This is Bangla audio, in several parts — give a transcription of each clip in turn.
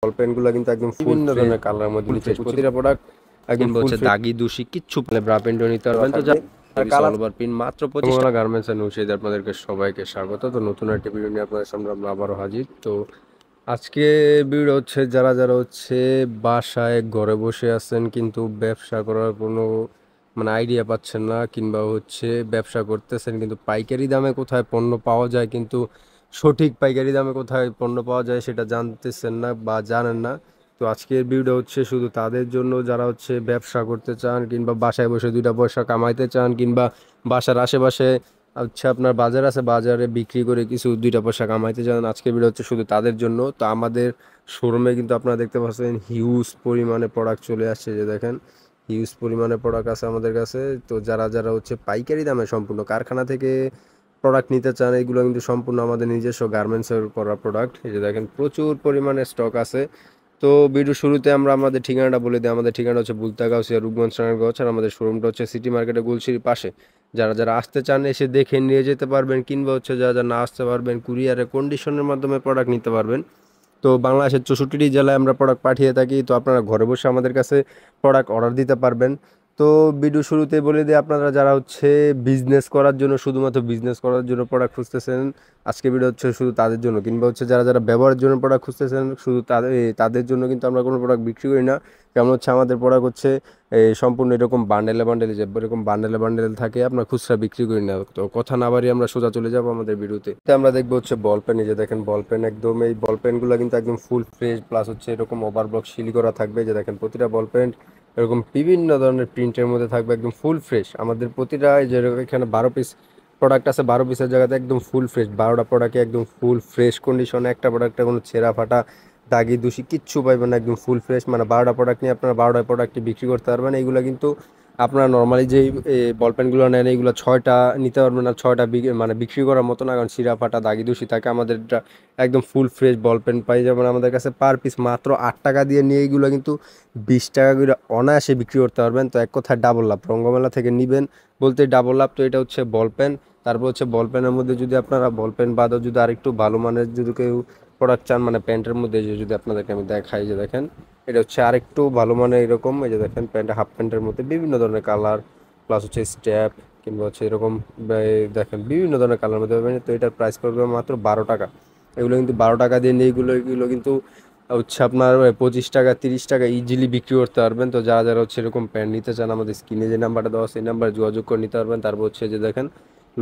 বল পেনগুলো কিন্তু একদম বিভিন্ন ধরনের কালারের মধ্যে নিচে প্রতিটা প্রোডাক্ট একদম হচ্ছে দাগি দোষী কিচ্ছু ব্রা পেন্টও নিতে পারবেন। তো কালার ওভার প্রিন্ট মাত্র 25 গার্মেন্টস এন্ড নৌশিদ আপনাদেরকে সবাইকে স্বাগত। তো নতুন একটা ভিডিও নিয়ে আপনাদের সামনে আমরা আবারও হাজির। তো আজকে ভিডিও হচ্ছে যারা যারা হচ্ছে বাসায় ঘরে বসে আছেন কিন্তু ব্যবসা করার কোনো মানে আইডিয়া পাচ্ছেন না, কিংবা হচ্ছে ব্যবসা করতেছেন কিন্তু পাইকারি দামে কোথায় পণ্য পাওয়া যায় কিন্তু সঠিক পাইকারি দামে কোথায় পণ্য পাওয়া যায় সেটা জানতেছেন না বা জানেন না। তো আজকের ভিডিও হচ্ছে শুধু তাদের জন্য যারা হচ্ছে ব্যবসা করতে চান কিংবা বাসায় বসে দুইটা পয়সা কামাইতে চান, কিংবা বাসার আশেপাশে আচ্ছা আপনার বাজার আছে, বাজারে বিক্রি করে কিছু দুইটা পয়সা কামাইতে চান। আজকের ভিডিও হচ্ছে শুধু তাদের জন্য। তো আমাদের শোরুমে কিন্তু আপনারা দেখতে পাচ্ছেন হিউজ পরিমাণে প্রোডাক্ট চলে আসছে, যে দেখেন হিউজ পরিমাণে প্রোডাক্ট আছে আমাদের কাছে। তো যারা যারা হচ্ছে পাইকারি দামে সম্পূর্ণ কারখানা থেকে প্রোডাক্ট নিতে চান, এগুলো কিন্তু সম্পূর্ণ আমাদের নিজস্ব গার্মেন্টসের করা প্রোডাক্ট। এই যে দেখেন প্রচুর পরিমাণে স্টক আছে। তো ভিডিও শুরুতে আমরা আমাদের ঠিকানাটা বলে দিই। আমাদের ঠিকানা হচ্ছে বুলতাগাউসিয়া রূপগঞ্জ রানারগঞ্জ, আর আমাদের শোরুমটা হচ্ছে সিটি মার্কেটে গুলশির পাশে। যারা যারা আসতে চান এসে দেখে নিয়ে যেতে পারবেন, কিংবা হচ্ছে যারা যারা না আসতে পারবেন কুরিয়ারে কন্ডিশনের মাধ্যমে প্রোডাক্ট নিতে পারবেন। তো বাংলাদেশের 64টি জেলায় আমরা প্রোডাক্ট পাঠিয়ে থাকি। তো আপনারা ঘরে বসে আমাদের কাছে প্রোডাক্ট অর্ডার দিতে পারবেন। তো ভিডিও শুরুতে বলে দিই, আপনারা যারা হচ্ছে বিজনেস করার জন্য শুধুমাত্র বিজনেস করার জন্য প্রোডাক্ট খুঁজতেছেন, আজকে ভিডিও হচ্ছে শুধু তাদের জন্য। কিংবা হচ্ছে যারা যারা ব্যবহারের জন্য প্রোডাক্ট খুঁজতেছেন শুধু তাদের জন্য কিন্তু আমরা কোনো প্রোডাক্ট বিক্রি করি না। যেমন হচ্ছে আমাদের প্রোডাক্ট হচ্ছে সম্পূর্ণ এরকম বান্ডেলে বান্ডেলে, যে এরকম বান্ডেলে বান্ডেল থাকে, আপনার খুচরা বিক্রি করি না। তো কথা না বাড়িয়ে আমরা সোজা চলে যাবো আমাদের ভিডিওতে। তো আমরা দেখবো হচ্ছে বল পেন। এই যে দেখেন বল পেন, একদম এই বল পেনগুলো কিন্তু একদম ফুল ফ্রেশ, প্লাস হচ্ছে এরকম ওভারব্লক সিল করা থাকবে। যে দেখেন প্রতিটা বল পেন এরকম বিভিন্ন ধরনের প্রিন্টের মধ্যে থাকবে, একদম ফুল ফ্রেশ। আমাদের প্রতিটা এই যে এখানে 12 পিস প্রোডাক্ট আছে, 12 পিসের জায়গাতে একদম ফুল ফ্রেশ 12টা প্রোডাক্টে একদম ফুল ফ্রেশ কন্ডিশনে। একটা প্রোডাক্টে কোনো ছেঁড়া ফাটা দাগি দুষি কিচ্ছু পাইবেন না, একদম ফুল ফ্রেশ। মানে 12টা প্রোডাক্ট নিয়ে আপনারা 12টা প্রোডাক্টই বিক্রি করতে পারবেন। এইগুলো কিন্তু আপনারা নর্মালি যে বল পেনগুলো নেন এইগুলো 6টা নিতে পারবেন না, 6টা মানে বিক্রি করার মতো না, কারণ ছিঁড়া ফাটা দাগি দুষি থাকে। আমাদের একদম ফুল ফ্রেশ বল পেন পাই যাবেন আমাদের কাছে। পার পিস মাত্র 8 টাকা দিয়ে নিয়ে এইগুলো কিন্তু 20 টাকা করে অনায়াসে বিক্রি করতে পারবেন। তো এক কথায় ডাবল লাভ, রঙ্গমেলা থেকে নিবেন বলতে ডাবল লাভ। তো এটা হচ্ছে বল পেন। তারপর হচ্ছে বল পেনের মধ্যে যদি আপনারা বল পেন বাদও যদি আরেকটু ভালো মানের যদি কেউ প্রোডাক্ট চান, মানে প্যান্টের মধ্যে যে যদি আপনাদেরকে আমি দেখাই, যে দেখেন এটা হচ্ছে আরেকটু ভালো মানের এরকম। এই যে দেখেন প্যান্ট, হাফ প্যান্টের মধ্যে বিভিন্ন ধরনের কালার, প্লাস হচ্ছে স্ট্যাপ, কিংবা হচ্ছে এরকম দেখেন বিভিন্ন ধরনের কালার মধ্যে পাবেন। তো এটার প্রাইস পড়বে মাত্র 12 টাকা। এগুলো কিন্তু 12 টাকা দিয়ে নিয়ে এগুলো কিন্তু হচ্ছে আপনার 25 টাকা 30 টাকা ইজিলি বিক্রি করতে পারবেন। তো যারা যারা হচ্ছে এরকম প্যান্ট নিতে চান, আমাদের স্ক্রিনে যে নাম্বারটা দেওয়া সেই নাম্বারে যোগাযোগ করে নিতে পারবেন। তারপর হচ্ছে যে দেখেন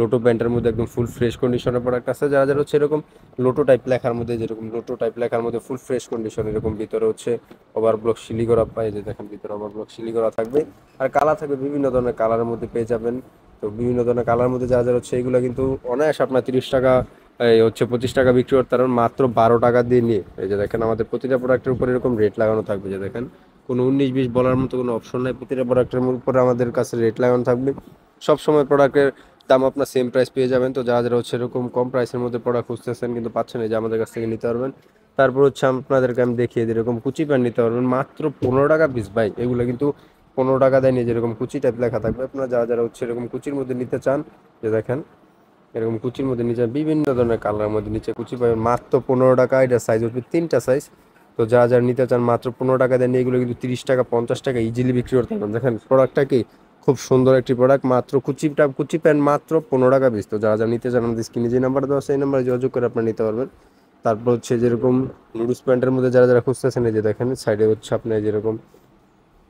লোটো প্যান্টের মধ্যে একদম ফুল ফ্রেশ কন্ডিশনের প্রোডাক্ট আছে। যারা যারা হচ্ছে এরকম লোটো টাইপ লেখার মধ্যে, যেরকম লোটো টাইপ লেখার মধ্যে ফুল ফ্রেশ কন্ডিশন, এরকম ভিতরে হচ্ছে ওভারব্লক সিলি করা পাই, যে দেখেন ভিতরে ওভারব্লক সিলি করা থাকবে। আর কালার থাকবে বিভিন্ন ধরনের কালারের মধ্যে পেয়ে যাবেন। তো বিভিন্ন ধরনের কালার মধ্যে যারা যারা হচ্ছে এগুলো কিন্তু অনায়াস আপনার 30 টাকা এই হচ্ছে 25 টাকা বিক্রি করতে পারবেন মাত্র 12 টাকা দিয়ে নিয়ে। এই যে দেখেন আমাদের প্রতিটা প্রোডাক্টের উপর এরকম রেট লাগানো থাকবে। যে দেখেন কোনো 19-20 বলার মতো কোনো অপশন নাই, প্রতিটা প্রোডাক্টের উপরে আমাদের কাছে রেট লাগানো থাকবে। সব সময় প্রোডাক্টের দাম আপনার সেম প্রাইস পেয়ে যাবেন। তো যারা যারা হচ্ছে এরকম কম প্রাইসের মধ্যে প্রোডাক্ট খুঁজতেছেন কিন্তু পাচ্ছেন, এই যে আমাদের কাছ থেকে নিতে পারবেন। তারপর হচ্ছে আপনাদেরকে আমি দেখিয়ে দিই, এরকম কুচি প্যান্ট নিতে পারবেন মাত্র 15 টাকা পিস। ভাই এগুলো কিন্তু 15 টাকা দেয় নিয়ে, যেরকম কুচি টাইপ লেখা থাকবে। আপনারা যারা যারা হচ্ছে এরকম কুচির মধ্যে নিতে চান, যে দেখেন এরকম কুচির মধ্যে নিচে বিভিন্ন ধরনের কালারের মধ্যে নিচে কুচি পাবেন মাত্র 15 টাকা। এটা সাইজ হচ্ছে 3টা সাইজ। তো যারা যারা নিতে চান মাত্র 15 টাকা দেন, এগুলো কিন্তু 30 টাকা 50 টাকা ইজিলি বিক্রি করতে পারবেন। দেখেন প্রোডাক্টটা কি খুব সুন্দর একটি প্রোডাক্ট, মাত্র কুচি প্যান্ট মাত্র 15 টাকা পিস। তো যারা যারা নিতে চান আমাদের স্ক্রিনে যে নাম্বার দেওয়া সেই নাম্বারে যোগাযোগ করে আপনারা নিতে পারবেন। তারপর হচ্ছে যেরকম নুডলস প্যান্টের মধ্যে যারা যারা খুঁজতেছেন, এই যে দেখেন সাইডে হচ্ছে আপনার যেরকম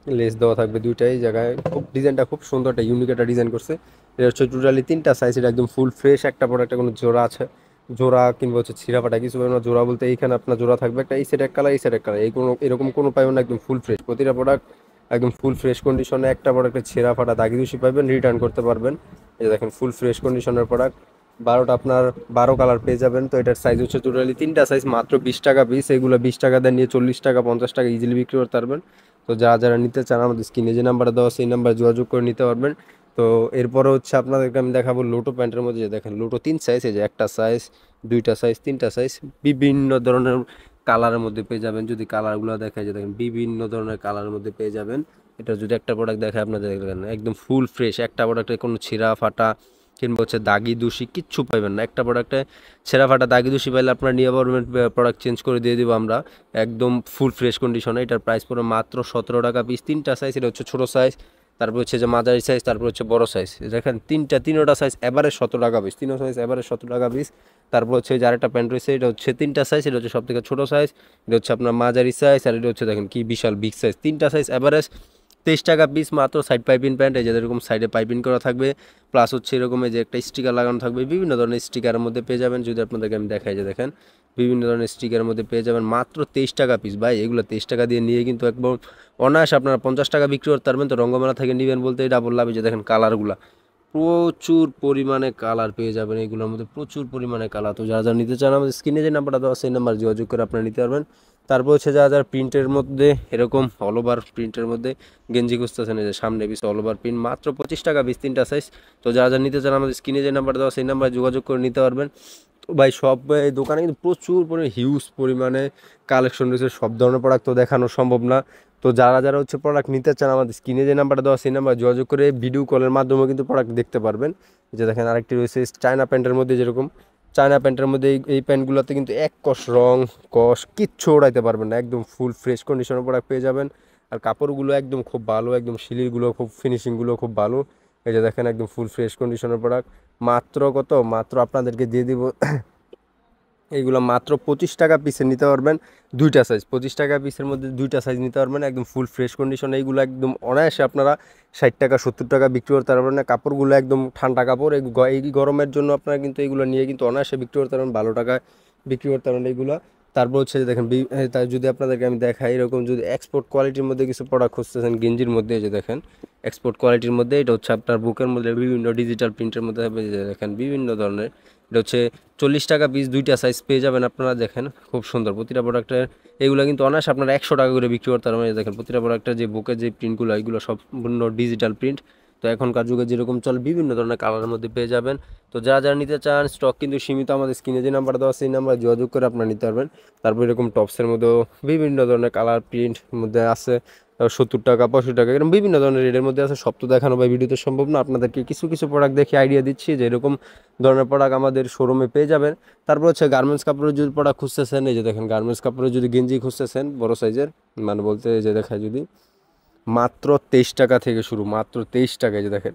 লেস দেওয়া থাকবে দুইটাই জায়গায়। খুব ডিজাইনটা খুব সুন্দর, একটা ইউনিক একটা ডিজাইন করছে। এটা হচ্ছে টোটালি 3টা সাইজ। এটা একদম ফুল ফ্রেশ একটা প্রোডাক্টে কোনো জোড়া আছে, জোড়া কিংবা হচ্ছে ছিঁড়া ফাটা কিছু পাবেন না। জোড়া বলতে এইখানে আপনার জোড়া থাকবে একটা, এই সেট এক কালার এই সেট এক কালার, এই কোনো এরকম কোনো পাবেন না। একদম ফুল ফ্রেশ প্রতিটা প্রোডাক্ট, একদম ফুল ফ্রেশ কন্ডিশনে। একটা প্রোডাক্টে ছেঁড়া ফাটা দাগি দুষি পাবেন, রিটার্ন করতে পারবেন। এই যে দেখেন ফুল ফ্রেশ কন্ডিশনের প্রোডাক্ট 12টা আপনার 12 কালার পেয়ে যাবেন। তো এটার সাইজ হচ্ছে টোটালি 3টা সাইজ, মাত্র 20 টাকা পিস। এগুলো 20 টাকা দেন নিয়ে 40 টাকা 50 টাকা ইজিলি বিক্রি করতে পারবেন। তো যারা যারা নিতে চান আমাদের স্ক্রিনে যে নাম্বার দেওয়া সেই নাম্বার যোগাযোগ করে নিতে পারবেন। তো এরপরে হচ্ছে আপনাদেরকে আমি দেখাবো লোটো প্যান্টের মধ্যে। যে দেখেন লোটো 3 সাইজ, এই যে একটা সাইজ, দুইটা সাইজ, 3টা সাইজ, বিভিন্ন ধরনের কালারের মধ্যে পেয়ে যাবেন। যদি কালারগুলো দেখায়, যে দেখেন বিভিন্ন ধরনের কালারের মধ্যে পেয়ে যাবেন। এটা যদি একটা প্রোডাক্ট দেখায় আপনাদের, দেখেন একদম ফুল ফ্রেশ একটা প্রোডাক্টে কোনো ছিঁড়া ফাটা কিংবা হচ্ছে দাগি দোষী কিচ্ছু পাইবেন না। একটা প্রোডাক্টে ছেঁড়া ফাটা দাগি দোষী পাইলে আপনার নিয়ে পারবেন, প্রোডাক্ট চেঞ্জ করে দিয়ে দিব আমরা একদম ফুল ফ্রেশ কন্ডিশনে। এটার প্রাইস পড়বে মাত্র 17 টাকা পিস। 3টা সাইজ, এটা হচ্ছে ছোটো সাইজ, তারপর হচ্ছে যে মাঝারি সাইজ, তারপর হচ্ছে বড় সাইজ। দেখেন তিনোটা সাইজ এভারেজ 17 টাকা পিস, তিনো সাইজ এভারেজ 17 টাকা পিস। তারপর হচ্ছে যে আরেকটা প্যান্ট রয়েছে, এটা হচ্ছে 3টা সাইজ, এটা হচ্ছে সব থেকে ছোটো সাইজ, এটা হচ্ছে আপনার মাঝারি সাইজ, আর এটা হচ্ছে দেখেন কি বিশাল বিগ সাইজ। 3টা সাইজ এভারেজ 23 টাকা পিস মাত্র। সাইড পাইপিং প্যান্ট, এই যে এরকম সাইডে পাইপিং করা থাকবে, প্লাস হচ্ছে এরকম এই যে একটা স্টিকার লাগানো থাকবে, বিভিন্ন ধরনের স্টিকারের মধ্যে পেয়ে যাবেন। যদি আপনাদেরকে আমি দেখাই, যে দেখেন বিভিন্ন ধরনের স্টিকারের মধ্যে পেয়ে যাবেন মাত্র 23 টাকা পিস। ভাই এগুলো 23 টাকা দিয়ে নিয়ে কিন্তু একদম অনায়াসে আপনারা 50 টাকা বিক্রি করতে পারবেন। তো রঙ্গমেলা থেকে নেবেন বলতে ডাবল লাভ। যে দেখেন কালারগুলা প্রচুর পরিমাণে কালার পেয়ে যাবেন, এগুলোর মধ্যে প্রচুর পরিমাণে কালার। তো যারা যারা নিতে চান আমাদের স্ক্রিনে যে নাম্বারটা দেওয়া সেই নাম্বার যোগাযোগ করে আপনারা নিতে পারবেন। তারপর হচ্ছে যারা যারা প্রিন্টের মধ্যে এরকম অল ওভার প্রিন্টের মধ্যে গেঞ্জি খুঁজতেছেন, এই যে সামনে পিছে অল ওভার প্রিন্ট মাত্র 25 টাকা পিস, 3টা সাইজ। তো যারা যারা নিতে চান আমাদের স্ক্রিনে যে নাম্বার দেওয়া সেই নাম্বারে যোগাযোগ করে নিতে পারবেন। তো ভাই সব এই দোকানে কিন্তু প্রচুর পরিমাণে হিউজ পরিমাণে কালেকশন রয়েছে, সব ধরনের প্রোডাক্ট তো দেখানো সম্ভব না। তো যারা যারা হচ্ছে প্রোডাক্ট নিতে চান আমাদের স্ক্রিনে যে নাম্বারটা দেওয়া সেই নাম্বার যোগাযোগ করে ভিডিও কলের মাধ্যমে কিন্তু প্রোডাক্ট দেখতে পারবেন। যে দেখেন আরেকটি রয়েছে চায়না প্যান্টের মধ্যে, যেরকম চায়না প্যান্টের মধ্যে এই প্যান্টগুলোতে কিন্তু এক কষ রং কষ কিচ্ছু ওড়াইতে পারবেন না, একদম ফুল ফ্রেশ কন্ডিশনের প্রোডাক্ট পেয়ে যাবেন। আর কাপড়গুলো একদম খুব ভালো, একদম শিলিরগুলো খুব ফিনিশিংগুলো খুব ভালো। এই যে দেখেন একদম ফুল ফ্রেশ কন্ডিশনের প্রোডাক্ট। মাত্র কত, মাত্র আপনাদেরকে দিয়ে দিব এইগুলো মাত্র 25 টাকা পিসে নিতে পারবেন। 2টা সাইজ 25 টাকা পিসের মধ্যে 2টা সাইজ নিতে পারবেন একদম ফুল ফ্রেশ কন্ডিশন। এইগুলো একদম অনায়াসে আপনারা 60 টাকা 70 টাকা বিক্রি করতে পারবেন না। কাপড়গুলো একদম ঠান্ডা কাপড়, এই গরমের জন্য আপনারা কিন্তু এইগুলো নিয়ে কিন্তু অনায়াসে বিক্রি করতে পারবেন, ভালো টাকায় বিক্রি করতে পারবেন এইগুলো। তারপর হচ্ছে যে দেখেন তাই যদি আপনাদেরকে আমি দেখাই, এরকম যদি এক্সপোর্ট কোয়ালিটির মধ্যে কিছু প্রোডাক্ট খুঁজতেছেন গেঞ্জির মধ্যে, যে দেখেন এক্সপোর্ট কোয়ালিটির মধ্যে, এটা হচ্ছে আপনার বুকের মধ্যে বিভিন্ন ডিজিটাল প্রিন্টের মধ্যে হবে। যে দেখেন বিভিন্ন ধরনের, এটা হচ্ছে 40 টাকা পিস, 2টা সাইজ পেয়ে যাবেন আপনারা। দেখেন খুব সুন্দর প্রতিটা প্রোডাক্টের, এগুলো কিন্তু অনায়াসে আপনারা 100 টাকা করে বিক্রি করতে পারবেন। দেখেন প্রতিটা প্রোডাক্টের যে বুকের যে প্রিন্টগুলো, এগুলো সম্পূর্ণ ডিজিটাল প্রিন্ট। তো এখনকার যুগে যেরকম চল বিভিন্ন ধরনের কালারের মধ্যে পেয়ে যাবেন। তো যারা যারা নিতে চান স্টক কিন্তু সীমিত, আমাদের স্ক্রিনে যে নাম্বার দেওয়া সেই নাম্বার যোগাযোগ করে আপনারা নিতে পারবেন। তারপর এরকম টপসের মধ্যেও বিভিন্ন ধরনের কালার প্রিন্ট মধ্যে আছে, 70 টাকা 65 টাকা এরকম বিভিন্ন ধরনের রেটের মধ্যে আছে। সব তো দেখানো বা ভিডিওতে সম্ভব না, আপনাদেরকে কিছু কিছু প্রোডাক্ট দেখে আইডিয়া দিচ্ছি যে এরকম ধরনের প্রোডাক্ট আমাদের শোরুমে পেয়ে যাবেন। তারপর হচ্ছে গার্মেন্টস কাপড়ের যদি প্রোডাক্ট খুঁজতেছেন, এই যে দেখেন গার্মেন্টস কাপড়ের যদি গেঞ্জি খুঁজতেছেন বড় সাইজের, মানে বলতে এই যে দেখায় যদি মাত্র 23 টাকা থেকে শুরু, মাত্র 23 টাকা। যে দেখেন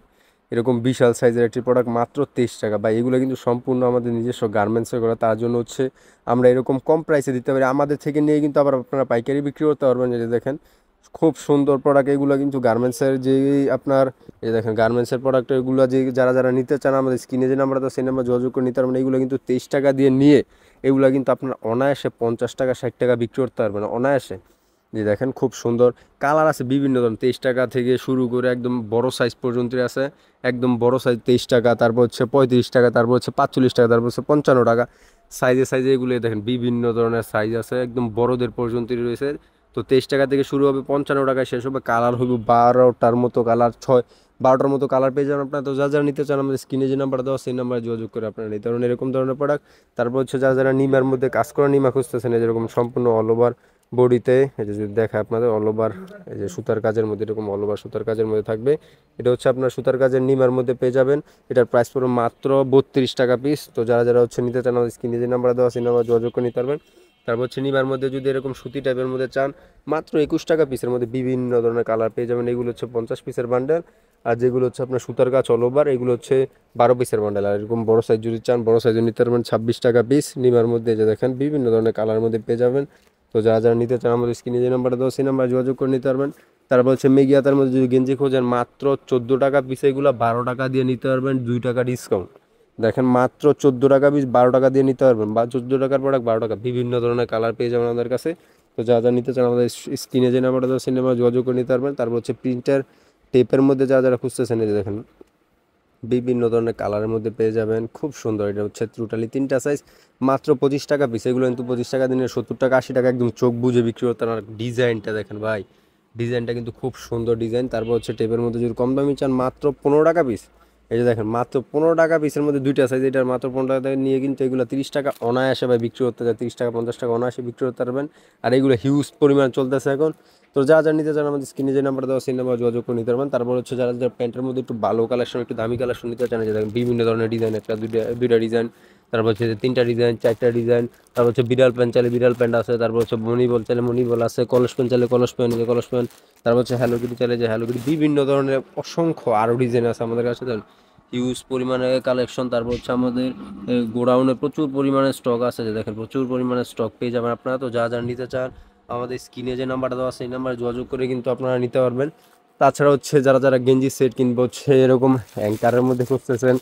এরকম বিশাল সাইজের একটি প্রোডাক্ট মাত্র 23 টাকা। বা এগুলো কিন্তু সম্পূর্ণ আমাদের নিজস্ব গার্মেন্টসে করা, তার জন্য হচ্ছে আমরা এরকম কম প্রাইসে দিতে পারি। আমাদের থেকে নিয়ে কিন্তু আবার আপনারা পাইকারি বিক্রি করতে পারবেন। যে দেখেন খুব সুন্দর প্রোডাক্ট এগুলো কিন্তু গার্মেন্টসের যে আপনার, এই দেখেন গার্মেন্টসের প্রোডাক্ট এগুলো যে যারা যারা নিতে চান আমাদের স্ক্রিনে যে নাম্বার আছে সেই নাম্বার যোগাযোগ করে নিতে পারবেন। এগুলো কিন্তু 23 টাকা দিয়ে নিয়ে এগুলো কিন্তু আপনার অনায়াসে 50 টাকা 60 টাকা বিক্রি করতে পারবেন অনায়াসে। যে দেখেন খুব সুন্দর কালার আছে বিভিন্ন ধরনের, 23 টাকা থেকে শুরু করে একদম বড় সাইজ পর্যন্ত আছে। একদম বড় সাইজ 23 টাকা, তারপর হচ্ছে 35 টাকা, তারপর হচ্ছে 45 টাকা, তারপর হচ্ছে 55 টাকা। সাইজে সাইজে এগুলো দেখেন বিভিন্ন ধরনের সাইজ আছে, একদম বড়দের পর্যন্তই রয়েছে। তো 23 টাকা থেকে শুরু হবে, 55 টাকায় শেষ হবে। কালার হবে 12টার মতো কালার, 12টার মতো কালার পেয়ে যাবেন আপনারা। তো যা যারা নিতে চান আমাদের স্ক্রিনে যে নাম্বার দেওয়া সেই নাম্বারে যোগাযোগ করে আপনারা নিতে পারেন এরকম ধরনের প্রোডাক্ট। তারপর হচ্ছে যারা যারা নিমার মধ্যে কাজ করা নিমা খুঁজতেছেন, যেরকম সম্পূর্ণ অল ওভার বডিতে, এই যে যদি দেখায় আপনাদের অল ওভার, এই যে সুতার কাজের মধ্যে এরকম অল ওভার সুতার কাজের মধ্যে থাকবে। এটা হচ্ছে আপনার সুতার কাজের নিমার মধ্যে পেয়ে যাবেন। এটার প্রাইস পড়বে মাত্র 32 টাকা পিস। তো যারা যারা হচ্ছে নিতে চান আমাদের স্ক্রিনে যে নাম্বার দেওয়া সেই নাম্বার যোগাযোগ করে নিতে পারবেন। তারপর হচ্ছে নিমার মধ্যে যদি এরকম সুতি টাইপের মধ্যে চান, মাত্র 21 টাকা পিসের মধ্যে বিভিন্ন ধরনের কালার পেয়ে যাবেন। এগুলো হচ্ছে 50 পিসের বান্ডেল, আর যেগুলো হচ্ছে আপনার সুতার কাজ অল ওভার এগুলো হচ্ছে 12 পিসের বান্ডেল। আর এরকম বড় সাইজ যদি চান বড় সাইজে নিতে পারবেন 26 টাকা পিস নিমার মধ্যে। যে দেখেন বিভিন্ন ধরনের কালারের মধ্যে পেয়ে যাবেন। তো যারা যারা নিতে চান আমাদের স্ক্রিনে যে নাম্বারটা দেওয়া সেই নাম্বার যোগাযোগ করে নিতে পারবেন। তারপর হচ্ছে মেগিয়াতার মধ্যে যদি গেঞ্জি খোঁজেন মাত্র 14 টাকা পিস, এগুলো 12 টাকা দিয়ে নিতে পারবেন, 2 টাকা ডিসকাউন্ট। দেখেন মাত্র 14 টাকা পিস 12 টাকা দিয়ে নিতে পারবেন, বা 14 টাকার প্রোডাক্ট 12 টাকা, বিভিন্ন ধরনের কালার পেয়ে যাবেন আমাদের কাছে। তো যা যা নিতে চান আমাদের স্ক্রিনে যে নাম্বারটা দেওয়া সেই নাম্বার যোগাযোগ করে নিতে পারবেন। তারপর হচ্ছে প্রিন্টার টেপের মধ্যে যারা যারা খুঁজতেছেন, এই যে দেখেন বিভিন্ন ধরনের কালারের মধ্যে পেয়ে যাবেন, খুব সুন্দর। এটা হচ্ছে টোটালি 3টা সাইজ, মাত্র 25 টাকা পিস। এগুলো কিন্তু 25 টাকা দিনে 70 টাকা 80 টাকা একদম চোখ বুঝে বিক্রি করতে। আর ডিজাইনটা দেখেন ভাই, ডিজাইনটা কিন্তু খুব সুন্দর ডিজাইন। তারপর হচ্ছে টেপের মধ্যে যদি কম দামি চান মাত্র 15 টাকা পিস। এই যে দেখেন মাত্র 15 টাকা পিসের মধ্যে 2টা সাইজ, এটার মাত্র 15 টাকা নিয়ে কিন্তু এগুলো 30 টাকা অনায়াসে ভাই বিক্রি করতে যায়, 30 টাকা 50 টাকা অনায়াসে বিক্রি করতে পারবেন। আর এগুলো হিউজ পরিমাণ চলতেছে এখন। তো যা যা নিতে চান আমাদের স্ক্রিনে যে নাম্বার দেওয়া সেই নাম্বার যোগাযোগ করে নিতে পারবেন। তারপর হচ্ছে যারা যারা প্যান্টের মধ্যে একটু ভালো কালেকশন একটু দামি কালেকশন নিতে চান, যে দেখেন বিভিন্ন ধরনের ডিজাইন, একটা দুইটা ডিজাইন, তারপর হচ্ছে যে 3টা ডিজাইন 4টা ডিজাইন, তারপর হচ্ছে বিড়াল প্যান্ট চাইলে বিড়াল প্যান্ট আছে, তারপর হচ্ছে মণিবল চাইলে মণিবল আছে, কলস প্যান্ট চাইলে কলস প্যান্ট যে কলস প্যান্ট, তারপর হচ্ছে হ্যালো কিটি চাইলে যে হ্যালো কিটি, বিভিন্ন ধরনের অসংখ্য আরও ডিজাইন আছে আমাদের কাছে, হিউজ পরিমাণে কালেকশন। তারপর হচ্ছে আমাদের গোডাউনে প্রচুর পরিমাণে স্টক আছে, যে দেখেন প্রচুর পরিমাণে স্টক পেয়ে যাবেন আপনারা। তো যা যা নিতে চান আমাদের স্ক্রিনে যে নাম্বারটা দেওয়া আছে এই নাম্বারে যোগাযোগ করে কিন্তু আপনারা নিতে পারবেন। তাছাড়া হচ্ছে যারা যারা গেঞ্জি সেট কিনবে হচ্ছে এরকম অ্যাঙ্কারের মধ্যে খুঁজতেছেন,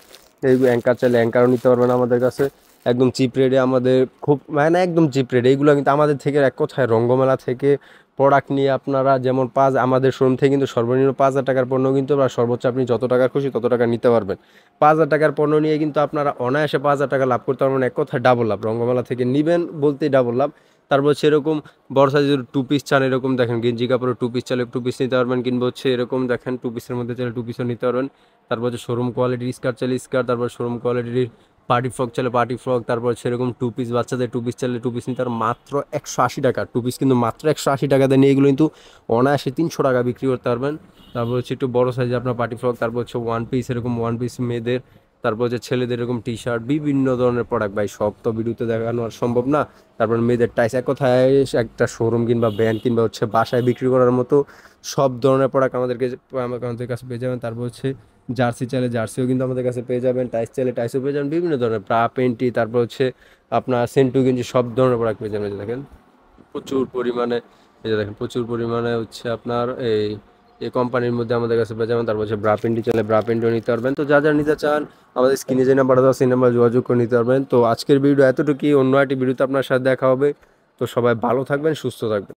এই অ্যাঙ্কার চাইলে অ্যাঙ্কারও নিতে পারবেন আমাদের কাছে একদম চিপ রেটে। আমাদের খুব মানে একদম চিপ রেট, এইগুলো কিন্তু আমাদের থেকে এক কথায় রঙ্গমেলা থেকে প্রোডাক্ট নিয়ে আপনারা যেমন আমাদের শোরুম থেকে কিন্তু সর্বনিম্ন 5,000 টাকার পণ্য কিন্তু সর্বোচ্চ আপনি যত টাকা খুশি তত টাকা নিতে পারবেন। 5,000 টাকার পণ্য নিয়ে কিন্তু আপনারা অনায়াসে 5,000 টাকা লাভ করতে পারবেন, এক কথায় ডাবল লাভ। রঙ্গমেলা থেকে নিবেন বলতেই ডাবল লাভ। তারপর সেরকম বড় সাইজের যদি 2 পিস চান, এরকম দেখেন গেঞ্জি কাপড়ের 2 পিস চাইলে 2 পিস নিতে পারবেন, কিংবা হচ্ছে এরকম দেখেন 2 পিসের মধ্যে চাইলে 2 পিসও নিতে পারবেন। তারপর হচ্ছে শোরুম কোয়ালিটির স্কার্ট চাইলে স্কার্ট, তারপর শোরুম কোয়ালিটির পার্টি ফ্রক চাইলে পার্টি ফ্রক, তারপর সেরকম 2 পিস বাচ্চাদের 2 পিস চাইলে 2 পিস নিতে, আর মাত্র 180 টাকা 2 পিস, কিন্তু মাত্র 180 টাকা দিয়ে নিয়ে এগুলো কিন্তু অনায়াসে 300 টাকা বিক্রি করতে পারবেন। তারপর হচ্ছে একটু বড় সাইজে আপনার পার্টি ফ্রক, তারপর হচ্ছে 1 পিস, এরকম 1 পিস মেয়েদের, তারপর হচ্ছে ছেলেদের এরকম টি শার্ট, বিভিন্ন ধরনের প্রোডাক্ট। ভাই সব তো ভিডিওতে দেখানো আর সম্ভব না। তারপর মেয়েদের টাইস, এক কথায় একটা শোরুম কিংবা ব্র্যান্ড কিংবা হচ্ছে বাসায় বিক্রি করার মতো সব ধরনের প্রোডাক্ট আমাদের কাছে পেয়ে যাবেন। তারপর হচ্ছে জার্সি চাইলে জার্সিও কিন্তু আমাদের কাছে পেয়ে যাবেন, টাইস চাইলে টাইসও পেয়ে যাবেন, বিভিন্ন ধরনের ব্রা পেন্টি, তারপর হচ্ছে আপনার সেন্টু গেঞ্জি, সব ধরনের প্রোডাক্ট পেয়ে যাবেন। এই যে দেখেন প্রচুর পরিমাণে, এই যে দেখেন প্রচুর পরিমাণে হচ্ছে আপনার এই কোম্পানির মধ্যে আমাদের কাছে পেয়ে যাবেন। তারপর হচ্ছে ব্রা পেন্টি চাইলে ব্রা পেন্টিও নিতে পারবেন। তো যা যা নিতে চান আমাদের স্ক্রিনে যে নাম্বার দেওয়া সেই নাম্বার যোগাযোগ করে নিতে পারবেন। তো আজকের ভিডিও এতটুকুই, অন্য একটি ভিডিওতে আপনার সাথে দেখা হবে। তো সবাই ভালো থাকবেন, সুস্থ থাকবেন।